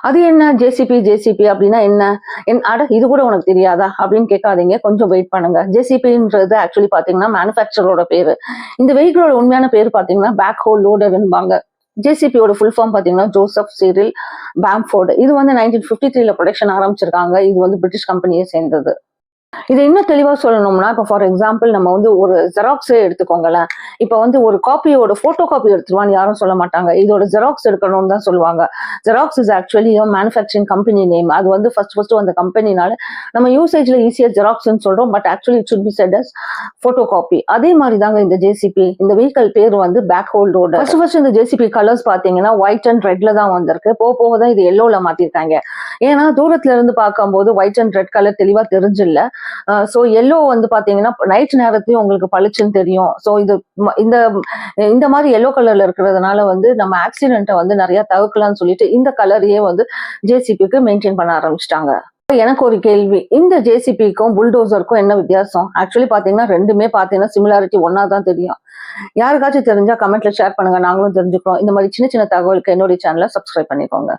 அது என்ன JCB JCB அப்படின்னா என்ன அட இது கூட உனக்கு தெரியாதா அப்படின்னு கேட்காதீங்க, கொஞ்சம் வெயிட் பண்ணுங்க. ஜேசிபின்றது ஆக்சுவலி பாத்தீங்கன்னா மேனுஃபேக்சரோட பேரு. இந்த வெஹிக்கிளோட உண்மையான பேர் பாத்தீங்கன்னா பேக் ஹோல் லோடர்ன்பாங்க. ஜேசிபியோட ஃபுல் ஃபார்ம் பாத்தீங்கன்னா ஜோசப் சிரில் பாம்ஃபோர்டு. இது வந்து 1953ல ப்ரொடக்ஷன் ஆரம்பிச்சிருக்காங்க. இது வந்து பிரிட்டிஷ் கம்பெனியை சேர்ந்தது. இது இன்னும் தெளிவா சொல்லணும்னா, இப்போ ஃபார் எக்ஸாம்பிள் நம்ம வந்து ஒரு ஜெராக்ஸே எடுத்துக்கோங்களேன். இப்போ வந்து ஒரு காப்பியோட போட்டோ காப்பி எடுத்துருவான்னு யாரும் சொல்ல மாட்டாங்க. இதோட ஜெராக்ஸ் எடுக்கணும்னு தான் சொல்லுவாங்க. Xerox is actually manufacturing company name. அது வந்து ஃபர்ஸ்ட் அந்த கம்பெனினால நம்ம யூசேஜ்ல ஈஸியா ஜெராக்ஸ்ன்னு சொல்றோம். But actually it should be said as photocopy. அதே மாதிரி தாங்க இந்த ஜேசிபி. இந்த வெஹிக்கல் பேர் வந்து பேக் ஹோல் லோடர். ஃபர்ஸ்ட் இந்த ஜேசிபி கலர்ஸ் பாத்தீங்கன்னா ஒயிட் அண்ட் ரெட்ல தான் வந்திருக்கு. போக தான் இது எல்லோல மாத்திருக்காங்க. ஏன்னா தூரத்துல இருந்து பார்க்கும்போது ஒயிட் அண்ட் ரெட் கலர் தெளிவா தெரிஞ்சில்ல. ஸோ எல்லோ வந்து பாத்தீங்கன்னா நைட் நேரத்தையும் உங்களுக்கு பளிச்சுன்னு தெரியும். ஸோ இந்த மாதிரி எல்லோ கலர்ல இருக்கிறதுனால வந்து நம்ம ஆக்சிடென்ட்டை வந்து நிறைய தவிர்க்கலாம்னு சொல்லிட்டு இந்த கலரையே வந்து ஜேசிபிக்கு மெயின்டைன் பண்ண ஆரம்பிச்சிட்டாங்க. எனக்கு ஒரு கேள்வி, இந்த ஜேசிபிக்கும் புல்டோசருக்கும் என்ன வித்தியாசம்? ஆக்சுவலி பாத்தீங்கன்னா ரெண்டுமே பாத்தீங்கன்னா சிமிலாரிட்டி ஒன்னா தான் தெரியும். யாருக்காச்சும் தெரிஞ்சா கமெண்ட்ல ஷேர் பண்ணுங்க, நாங்களும் தெரிஞ்சுக்கிறோம். இந்த மாதிரி சின்ன சின்ன தகவலுக்கு என்னுடைய சேனலை சப்ஸ்கிரைப் பண்ணிக்கோங்க.